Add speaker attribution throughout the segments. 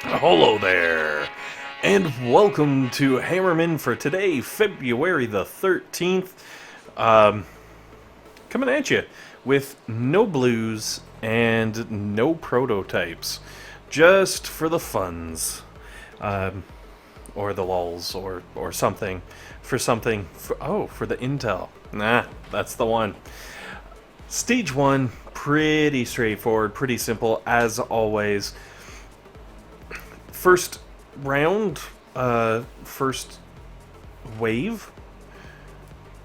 Speaker 1: Hello there, and welcome to Hammerman for today, February the 13th. Coming at you with no blues and no prototypes, just for the funs, or the lulz, or something, for the intel. Nah, that's the one. Stage 1, pretty straightforward, pretty simple, as always. First round, first wave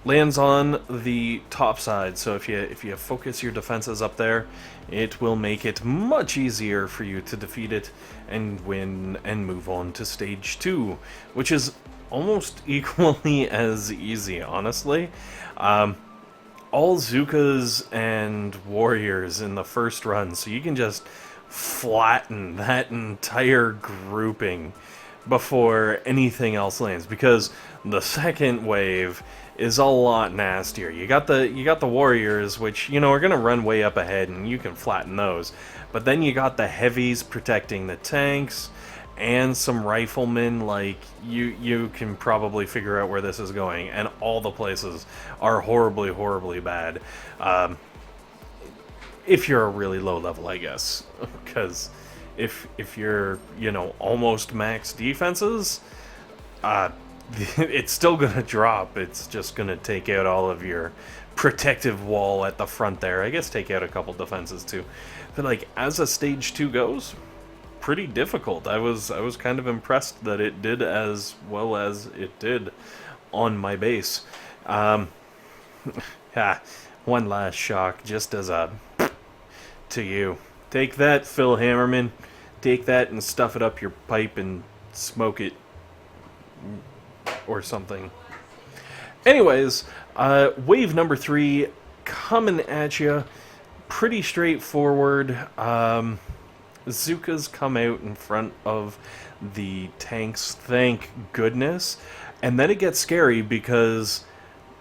Speaker 1: lands on the top side. So if you focus your defenses up there, it will make it much easier for you to defeat it and win and move on to stage 2, which is almost equally as easy, honestly. All Zookas and warriors in the first run, so you can just flatten that entire grouping before anything else lands, because the second wave is a lot nastier. You got the warriors, which are gonna run way up ahead and you can flatten those, but then you got the heavies protecting the tanks and some riflemen. Like you can probably figure out where this is going, and all the places are horribly bad. If you're a really low level, I guess, because if you're almost max defenses, it's still gonna drop. It's just gonna take out all of your protective wall at the front there. I guess take out a couple defenses too. But like as a stage 2 goes, pretty difficult. I was kind of impressed that it did as well as it did on my base. One last shock, just as a to you. Take that, Phil Hammerman. Take that and stuff it up your pipe and smoke it. Or something. Anyways, wave number 3 coming at you. Pretty straightforward. Zookas come out in front of the tanks, thank goodness. And then it gets scary because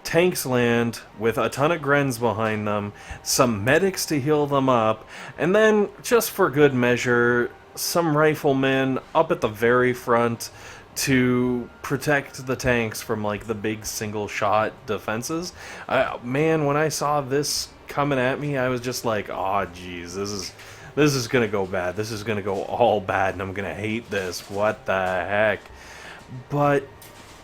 Speaker 1: tanks land with a ton of Grens behind them, some medics to heal them up, and then, just for good measure, some riflemen up at the very front to protect the tanks from like the big single shot defenses. Man, when I saw this coming at me, I was just like, oh geez, this is gonna go bad. This is gonna go all bad, and I'm gonna hate this. What the heck? But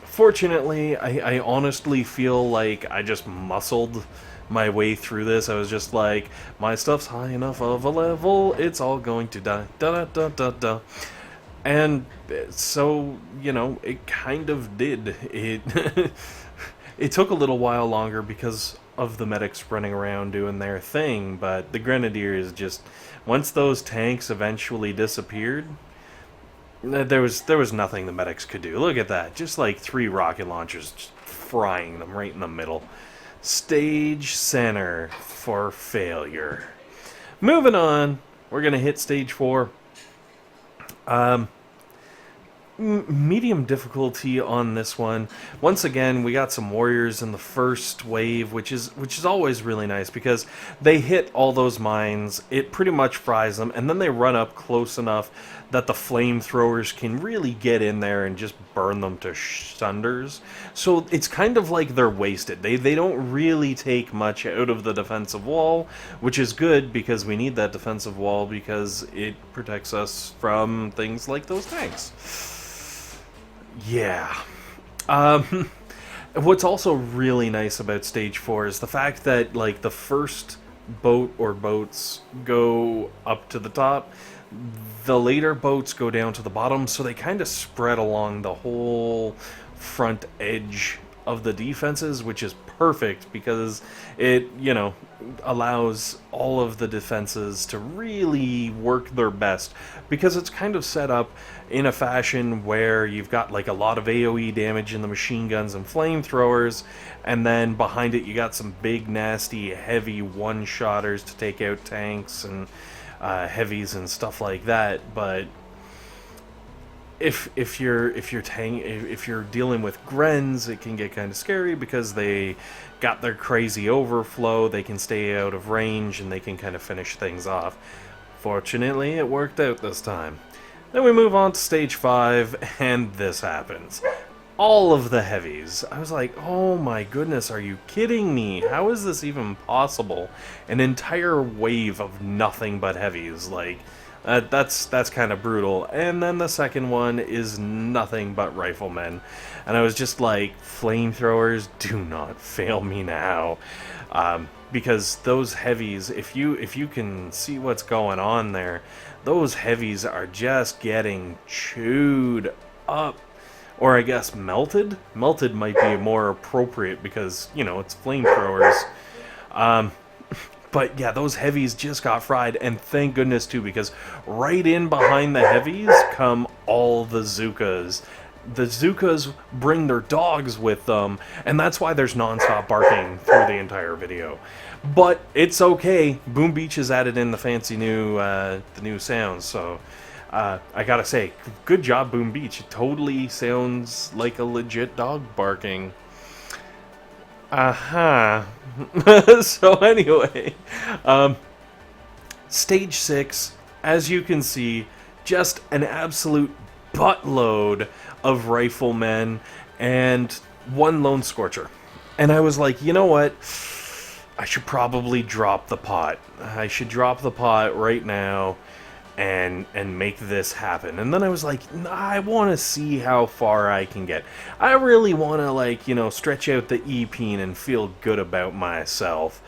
Speaker 1: fortunately, I honestly feel like I just muscled my way through this. I was just like, my stuff's high enough of a level, it's all going to die. Da-da-da-da-da. And so, it kind of did. It took a little while longer because of the medics running around doing their thing, but the Grenadiers just, once those tanks eventually disappeared, there was nothing the medics could do. Look at that. Just like 3 rocket launchers just frying them right in the middle. Stage center for failure. Moving on. We're going to hit stage 4. Medium difficulty on this one. Once again, we got some warriors in the first wave, which is always really nice because they hit all those mines, it pretty much fries them, and then they run up close enough that the flamethrowers can really get in there and just burn them to sunders. So it's kind of like they're wasted. They don't really take much out of the defensive wall, which is good because we need that defensive wall because it protects us from things like those tanks. Yeah. What's also really nice about stage 4 is the fact that like the first boat or boats go up to the top, the later boats go down to the bottom, so they kind of spread along the whole front edge of the defenses, which is perfect because it, allows all of the defenses to really work their best, because it's kind of set up in a fashion where you've got like a lot of AoE damage in the machine guns and flamethrowers, and then behind it you got some big nasty heavy one-shotters to take out tanks and heavies and stuff like that. But if you're dealing with Grens, it can get kind of scary because they got their crazy overflow. They can stay out of range and they can kind of finish things off. Fortunately, it worked out this time. Then we move on to stage 5, and this happens. All of the heavies. I was like, oh my goodness, are you kidding me? How is this even possible? An entire wave of nothing but heavies. Like, that's kind of brutal. And then the second one is nothing but riflemen. And I was just like, flamethrowers, do not fail me now. Because those heavies, if you can see what's going on there, those heavies are just getting chewed up. Or I guess melted? Melted might be more appropriate because, you know, it's flamethrowers. But yeah, those heavies just got fried, and thank goodness too, because right in behind the heavies come all the Zookas. The Zookas bring their dogs with them, and that's why there's non-stop barking through the entire video. But it's okay. Boom Beach has added in the fancy new sounds, so I gotta say, good job, Boom Beach. It totally sounds like a legit dog barking. So anyway, stage 6, as you can see, just an absolute buttload of riflemen and one lone Scorcher. And I was like, you know what? I should probably drop the pot. I should drop the pot right now and make this happen. And then I was like, nah, I want to see how far I can get. I really want to, like, you know, stretch out the E-peen and feel good about myself.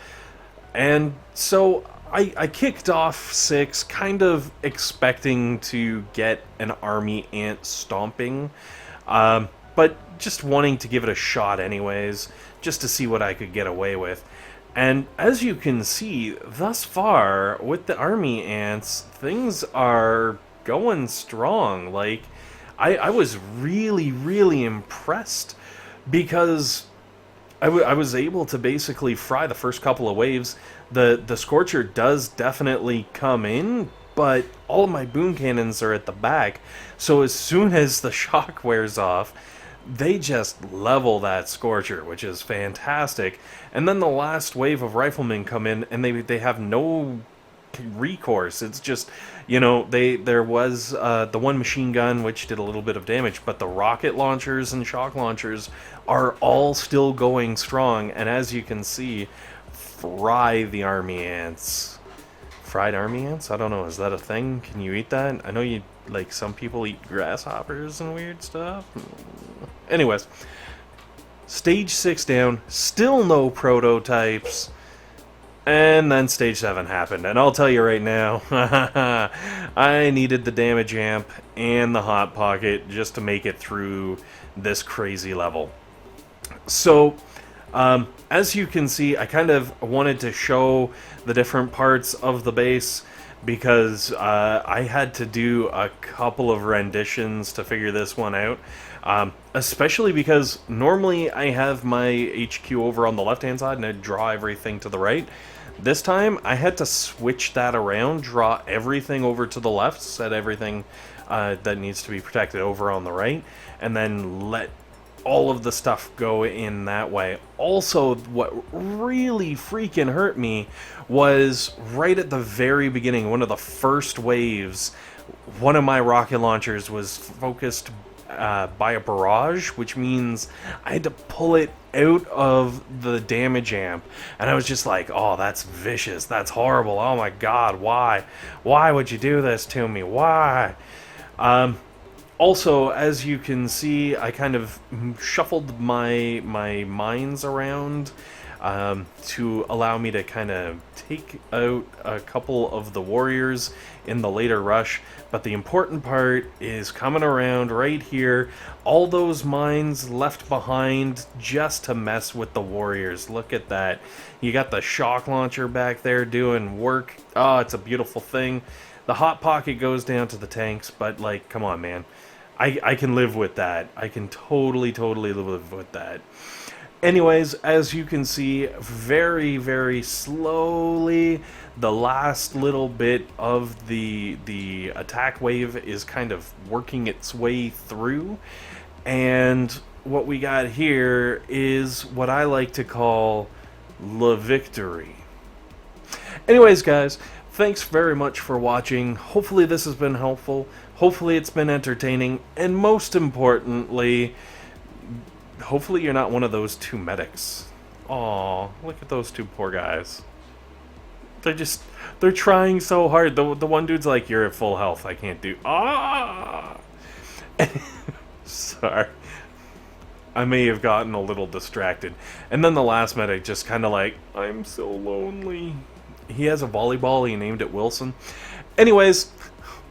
Speaker 1: And so I kicked off 6 kind of expecting to get an army ant stomping, but just wanting to give it a shot anyways, just to see what I could get away with. And as you can see, thus far, with the army ants, things are going strong. Like, I was really, really impressed, because I was able to basically fry the first couple of waves. The Scorcher does definitely come in, but all of my boom cannons are at the back, so as soon as the shock wears off, they just level that Scorcher, which is fantastic. And then the last wave of riflemen come in, and they have no recourse. It's just, you know, there was the one machine gun which did a little bit of damage, but the rocket launchers and shock launchers are all still going strong. And as you can see, fry the army ants. Fried army ants? I don't know, is that a thing? Can you eat that? I know you, like, some people eat grasshoppers and weird stuff. Anyways, stage 6 down, still no prototypes, and then stage 7 happened. And I'll tell you right now, I needed the damage amp and the hot pocket just to make it through this crazy level. So, as you can see, I kind of wanted to show the different parts of the base, because I had to do a couple of renditions to figure this one out. Especially because normally I have my HQ over on the left-hand side and I draw everything to the right. This time I had to switch that around, draw everything over to the left, set everything that needs to be protected over on the right, and then let all of the stuff go in that way. Also, what really freaking hurt me was right at the very beginning, one of the first waves, one of my rocket launchers was focused by a barrage, which means I had to pull it out of the damage amp, and I was just like, oh, that's vicious, that's horrible, oh my god, why would you do this to me, why? Also, as you can see, I kind of shuffled my mines around to allow me to kind of take out a couple of the warriors in the later rush. But the important part is coming around right here. All those mines left behind just to mess with the warriors. Look at that. You got the shock launcher back there doing work. Oh, it's a beautiful thing. The hot pocket goes down to the tanks, but, like, come on, man. I can live with that. I can totally live with that. Anyways, as you can see, very, very slowly, the last little bit of the attack wave is kind of working its way through. And what we got here is what I like to call La Victory. Anyways, guys, thanks very much for watching. Hopefully this has been helpful. Hopefully it's been entertaining. And most importantly, hopefully you're not one of those two medics. Aw, look at those two poor guys. They're trying so hard. The one dude's like, you're at full health. I can't do... Ah! Sorry. I may have gotten a little distracted. And then the last medic just kind of like, I'm so lonely. He has a volleyball. He named it Wilson. Anyways,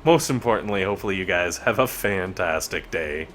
Speaker 1: most importantly, hopefully you guys have a fantastic day.